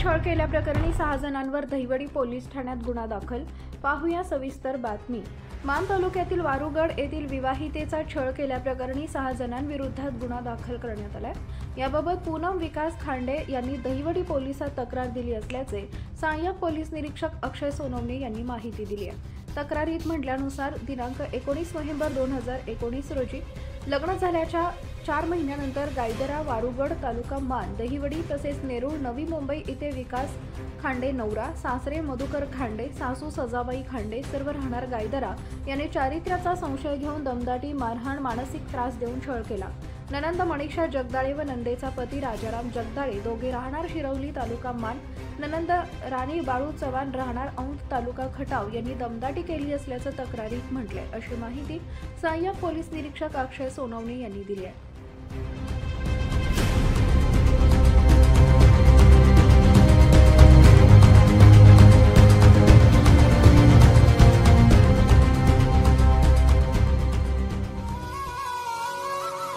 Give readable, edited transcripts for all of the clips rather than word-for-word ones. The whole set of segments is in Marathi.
छळ केल्याप्रकरणी 6 जणांवर दहिवडी पोलीस ठाण्यात गुन्हा दाखल। पाहूया सविस्तर बातमी। मान तालुक्यातील वारुगड येथील विवाहितेचा छळ केल्याप्रकरणी 6 जणांविरुद्ध गुन्हा दाखल करण्यात आलाय। याबाबत पूनम विकास खांडे यांनी दहिवडी पोलिसात तक्रार दिली असल्याचे सहाय्यक पोलीस निरीक्षक अक्षय सोनवणे यांनी माहिती दिली आहे। तक्रारीत म्हटल्यानुसार दिनांक 19 नोव्हेंबर 2019 रोजी लग्न झाल्याच्या 4 महिन्यानंतर गायदरा वारुगड तालुका मान दहिवडी तसेच नेरूळ नवी मुंबई येथे विकास खांडे नवरा सासरे मधुकर खांडे सासू सजाबाई खांडे सर्व राहणार गायदरा याने चारित्र्याचा संशय घेऊन दमदाटी मारहाण मानसिक त्रास देऊन छळ केला। ननंद मनीषा जगदाळे व नंदेचा पती राजाराम जगदाळे दोघे राहणार शिरवली तालुका मान ननंद राणी बाळू चव्हाण राहणार औंध तालुका खटाव यांनी दमदाटी केली असल्याचं तक्रारीत म्हटलंय, अशी माहिती सहाय्यक पोलीस निरीक्षक अक्षय सोनवणे यांनी दिली आहे।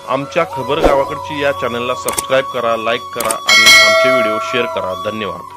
आमच्या खबर गावाकडची या चॅनलला सबस्क्राइब करा, लाईक करा आणि आमचे व्हिडिओ शेअर करा। धन्यवाद।